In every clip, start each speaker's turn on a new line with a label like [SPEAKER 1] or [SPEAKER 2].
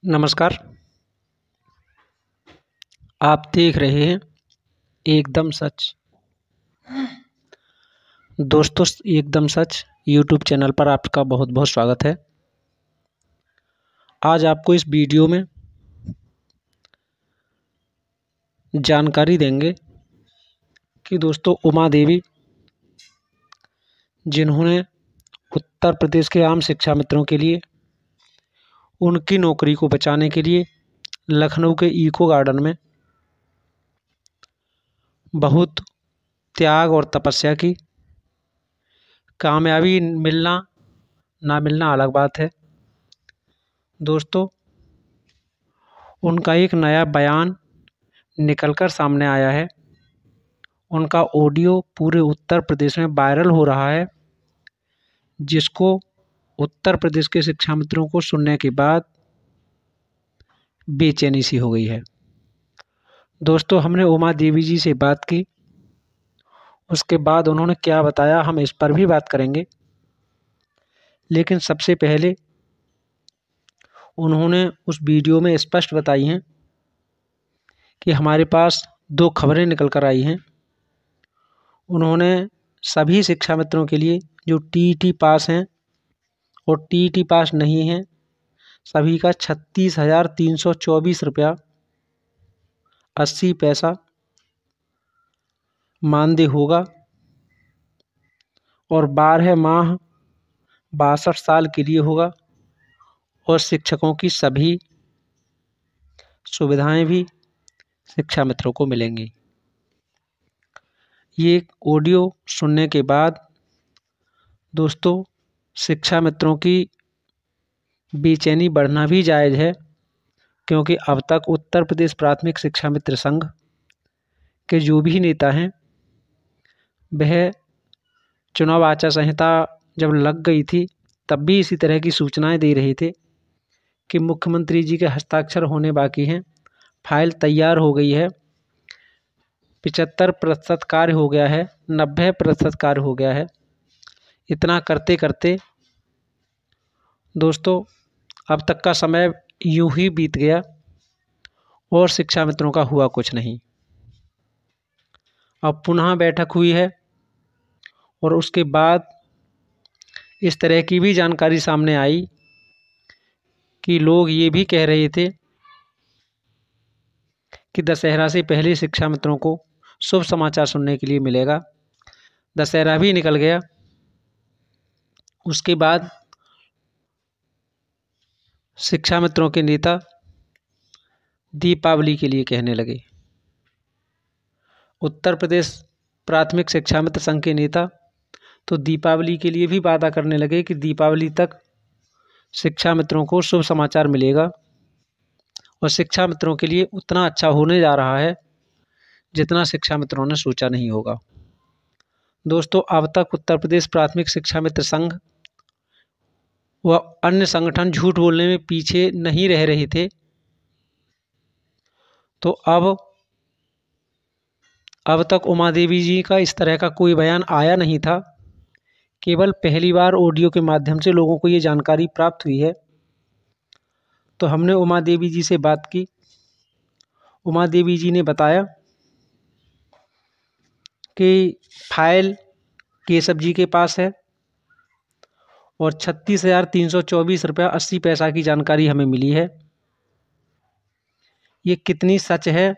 [SPEAKER 1] नमस्कार। आप देख रहे हैं एकदम सच। दोस्तों, एकदम सच यूट्यूब चैनल पर आपका बहुत बहुत स्वागत है। आज आपको इस वीडियो में जानकारी देंगे कि दोस्तों उमा देवी, जिन्होंने उत्तर प्रदेश के आम शिक्षा मित्रों के लिए उनकी नौकरी को बचाने के लिए लखनऊ के इको गार्डन में बहुत त्याग और तपस्या की। कामयाबी मिलना ना मिलना अलग बात है दोस्तों। उनका एक नया बयान निकलकर सामने आया है। उनका ऑडियो पूरे उत्तर प्रदेश में वायरल हो रहा है, जिसको उत्तर प्रदेश के शिक्षा मित्रों को सुनने के बाद बेचैनी सी हो गई है। दोस्तों, हमने उमा देवी जी से बात की। उसके बाद उन्होंने क्या बताया, हम इस पर भी बात करेंगे। लेकिन सबसे पहले उन्होंने उस वीडियो में स्पष्ट बताई हैं कि हमारे पास दो खबरें निकल कर आई हैं। उन्होंने सभी शिक्षा मित्रों के लिए जो टीईटी पास हैं और टीईटी पास नहीं हैं, सभी का 36,324 रुपया 80 पैसा मानदेय होगा और 12 माह 62 साल के लिए होगा और शिक्षकों की सभी सुविधाएं भी शिक्षा मित्रों को मिलेंगी। ये ऑडियो सुनने के बाद दोस्तों शिक्षा मित्रों की बेचैनी बढ़ना भी जायज़ है, क्योंकि अब तक उत्तर प्रदेश प्राथमिक शिक्षा मित्र संघ के जो भी नेता हैं, वह चुनाव आचार संहिता जब लग गई थी तब भी इसी तरह की सूचनाएं दे रहे थे कि मुख्यमंत्री जी के हस्ताक्षर होने बाकी हैं, फाइल तैयार हो गई है, 75% कार्य हो गया है, 90% कार्य हो गया है। इतना करते करते दोस्तों अब तक का समय यूं ही बीत गया और शिक्षा मित्रों का हुआ कुछ नहीं। अब पुनः बैठक हुई है और उसके बाद इस तरह की भी जानकारी सामने आई कि लोग ये भी कह रहे थे कि दशहरा से पहले शिक्षा मित्रों को शुभ समाचार सुनने के लिए मिलेगा। दशहरा भी निकल गया। उसके बाद शिक्षा मित्रों के नेता दीपावली के लिए कहने लगे। उत्तर प्रदेश प्राथमिक शिक्षा मित्र संघ के नेता तो दीपावली के लिए भी वादा करने लगे कि दीपावली तक शिक्षा मित्रों को शुभ समाचार मिलेगा और शिक्षा मित्रों के लिए उतना अच्छा होने जा रहा है जितना शिक्षा मित्रों ने सोचा नहीं होगा। दोस्तों, अब तक उत्तर प्रदेश प्राथमिक शिक्षा मित्र संघ व अन्य संगठन झूठ बोलने में पीछे नहीं रह रहे थे, तो अब तक उमा देवी जी का इस तरह का कोई बयान आया नहीं था। केवल पहली बार ऑडियो के माध्यम से लोगों को ये जानकारी प्राप्त हुई है। तो हमने उमा देवी जी से बात की। उमा देवी जी ने बताया कि फाइल केशव जी के पास है और 36,324 रुपया 80 पैसा की जानकारी हमें मिली है। ये कितनी सच है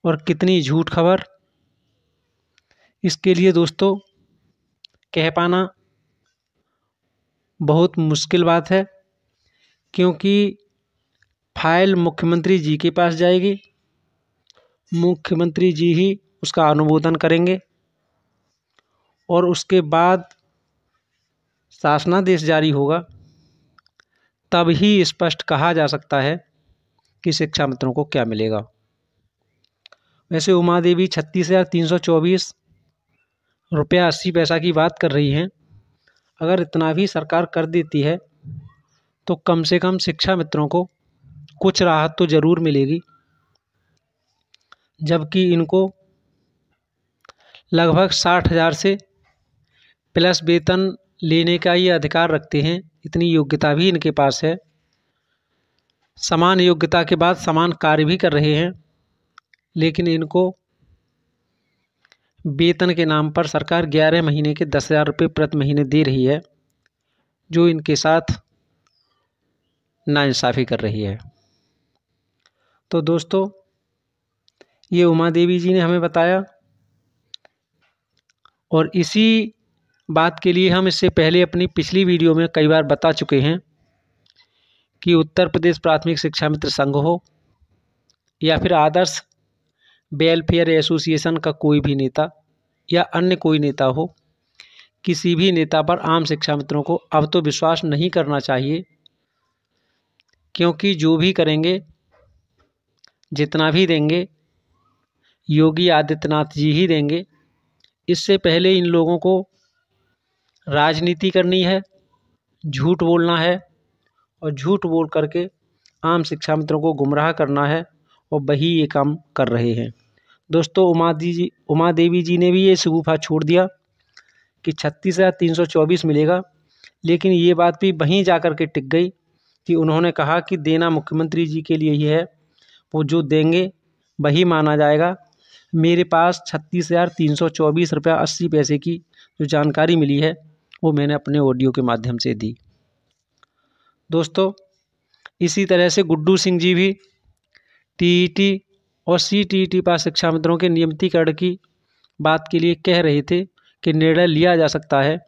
[SPEAKER 1] और कितनी झूठ खबर, इसके लिए दोस्तों कह पाना बहुत मुश्किल बात है, क्योंकि फाइल मुख्यमंत्री जी के पास जाएगी, मुख्यमंत्री जी ही उसका अनुमोदन करेंगे और उसके बाद शासनादेश जारी होगा, तब ही स्पष्ट कहा जा सकता है कि शिक्षा मित्रों को क्या मिलेगा। वैसे उमा देवी 36,324 रुपया 80 पैसा की बात कर रही हैं। अगर इतना भी सरकार कर देती है तो कम से कम शिक्षा मित्रों को कुछ राहत तो ज़रूर मिलेगी, जबकि इनको लगभग 60,000 से प्लस वेतन लेने का ये अधिकार रखते हैं। इतनी योग्यता भी इनके पास है। समान योग्यता के बाद समान कार्य भी कर रहे हैं, लेकिन इनको वेतन के नाम पर सरकार 11 महीने के 10,000 रुपये प्रति महीने दे रही है, जो इनके साथ नाइंसाफ़ी कर रही है। तो दोस्तों, ये उमा देवी जी ने हमें बताया, और इसी बात के लिए हम इससे पहले अपनी पिछली वीडियो में कई बार बता चुके हैं कि उत्तर प्रदेश प्राथमिक शिक्षा मित्र संघ हो या फिर आदर्श वेलफेयर एसोसिएशन का कोई भी नेता या अन्य कोई नेता हो, किसी भी नेता पर आम शिक्षा मित्रों को अब तो विश्वास नहीं करना चाहिए, क्योंकि जो भी करेंगे, जितना भी देंगे, योगी आदित्यनाथ जी ही देंगे। इससे पहले इन लोगों को राजनीति करनी है, झूठ बोलना है, और झूठ बोल करके आम शिक्षा मित्रों को गुमराह करना है, और वही ये काम कर रहे हैं। दोस्तों, उमा देवी जी ने भी ये शगुफा छोड़ दिया कि 36,324 मिलेगा, लेकिन ये बात भी वहीं जा कर के टिक गई कि उन्होंने कहा कि देना मुख्यमंत्री जी के लिए ही है, वो जो देंगे वही माना जाएगा। मेरे पास 36,324 रुपया 80 पैसे की जो जानकारी मिली है, वो मैंने अपने ऑडियो के माध्यम से दी। दोस्तों, इसी तरह से गुड्डू सिंह जी भी टीईटी और सीटीईटी पास शिक्षा मित्रों के नियमितीकरण की बात के लिए कह रहे थे कि निर्णय लिया जा सकता है,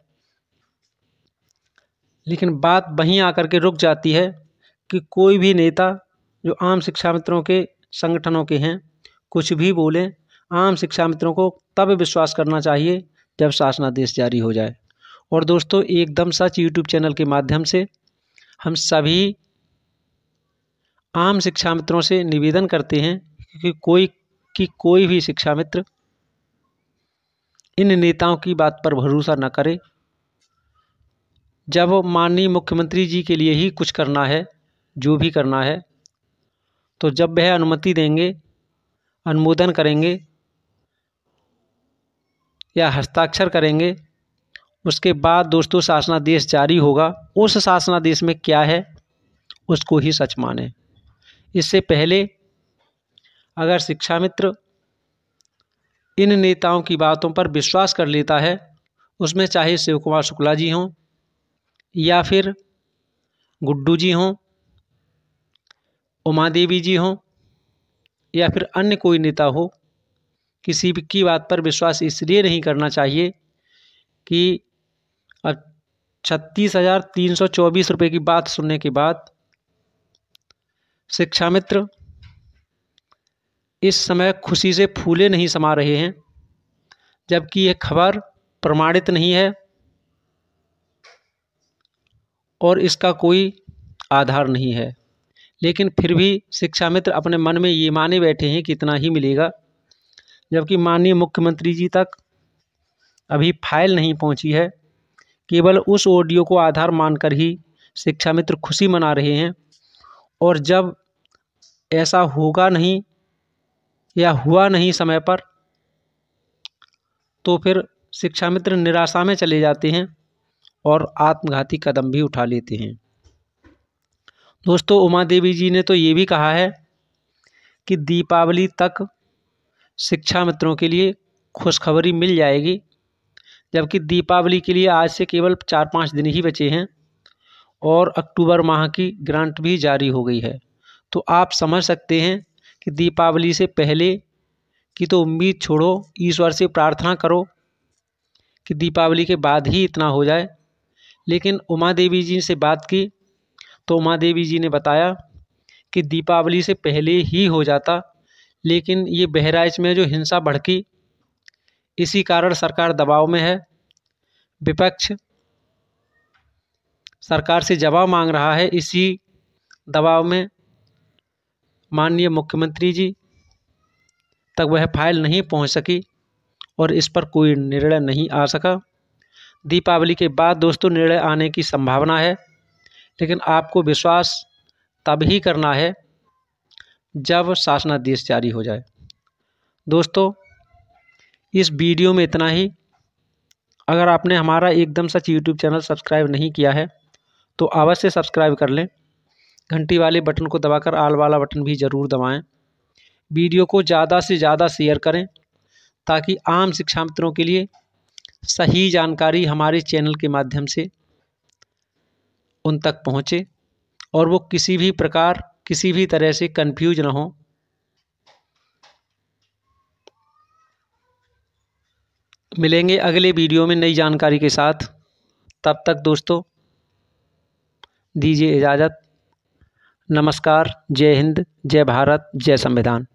[SPEAKER 1] लेकिन बात वहीं आकर के रुक जाती है कि कोई भी नेता जो आम शिक्षा मित्रों के संगठनों के हैं कुछ भी बोलें, आम शिक्षा मित्रों को तब विश्वास करना चाहिए जब शासनादेश जारी हो जाए। और दोस्तों, एकदम सच यूट्यूब चैनल के माध्यम से हम सभी आम शिक्षा मित्रों से निवेदन करते हैं कि कोई भी शिक्षा मित्र इन नेताओं की बात पर भरोसा न करे। जब माननीय मुख्यमंत्री जी के लिए ही कुछ करना है, जो भी करना है, तो जब वह अनुमति देंगे, अनुमोदन करेंगे या हस्ताक्षर करेंगे, उसके बाद दोस्तों शासनादेश जारी होगा। उस शासनादेश में क्या है उसको ही सच माने। इससे पहले अगर शिक्षा मित्र इन नेताओं की बातों पर विश्वास कर लेता है, उसमें चाहे शिव कुमार शुक्ला जी हों या फिर गुड्डू जी हों, उमा देवी जी हों या फिर अन्य कोई नेता हो, किसी भी की बात पर विश्वास इसलिए नहीं करना चाहिए कि अब 36,324 रुपये की बात सुनने के बाद शिक्षा मित्र इस समय खुशी से फूले नहीं समा रहे हैं, जबकि यह खबर प्रमाणित नहीं है और इसका कोई आधार नहीं है। लेकिन फिर भी शिक्षा मित्र अपने मन में ये माने बैठे हैं कि इतना ही मिलेगा, जबकि माननीय मुख्यमंत्री जी तक अभी फाइल नहीं पहुंची है। केवल उस ऑडियो को आधार मानकर ही शिक्षा मित्र खुशी मना रहे हैं, और जब ऐसा होगा नहीं या हुआ नहीं समय पर, तो फिर शिक्षा मित्र निराशा में चले जाते हैं और आत्मघाती कदम भी उठा लेते हैं। दोस्तों, उमा देवी जी ने तो ये भी कहा है कि दीपावली तक शिक्षा मित्रों के लिए खुशखबरी मिल जाएगी, जबकि दीपावली के लिए आज से केवल 4-5 दिन ही बचे हैं और अक्टूबर माह की ग्रांट भी जारी हो गई है। तो आप समझ सकते हैं कि दीपावली से पहले की तो उम्मीद छोड़ो, ईश्वर से प्रार्थना करो कि दीपावली के बाद ही इतना हो जाए। लेकिन उमा देवी जी से बात की तो उमा देवी जी ने बताया कि दीपावली से पहले ही हो जाता, लेकिन ये बहराइच में जो हिंसा भड़की, इसी कारण सरकार दबाव में है। विपक्ष सरकार से जवाब मांग रहा है। इसी दबाव में माननीय मुख्यमंत्री जी तक वह फाइल नहीं पहुंच सकी और इस पर कोई निर्णय नहीं आ सका। दीपावली के बाद दोस्तों निर्णय आने की संभावना है, लेकिन आपको विश्वास तब ही करना है जब शासनादेश जारी हो जाए। दोस्तों, इस वीडियो में इतना ही। अगर आपने हमारा एकदम सच यूट्यूब चैनल सब्सक्राइब नहीं किया है तो अवश्य सब्सक्राइब कर लें घंटी वाले बटन को दबाकर ऑल वाला बटन भी ज़रूर दबाएं। वीडियो को ज़्यादा से ज़्यादा शेयर करें ताकि आम शिक्षा मित्रों के लिए सही जानकारी हमारे चैनल के माध्यम से उन तक पहुँचे और वो किसी भी प्रकार किसी भी तरह से कंफ्यूज ना हो। मिलेंगे अगले वीडियो में नई जानकारी के साथ। तब तक दोस्तों दीजिए इजाज़त। नमस्कार। जय हिंद, जय भारत, जय संविधान।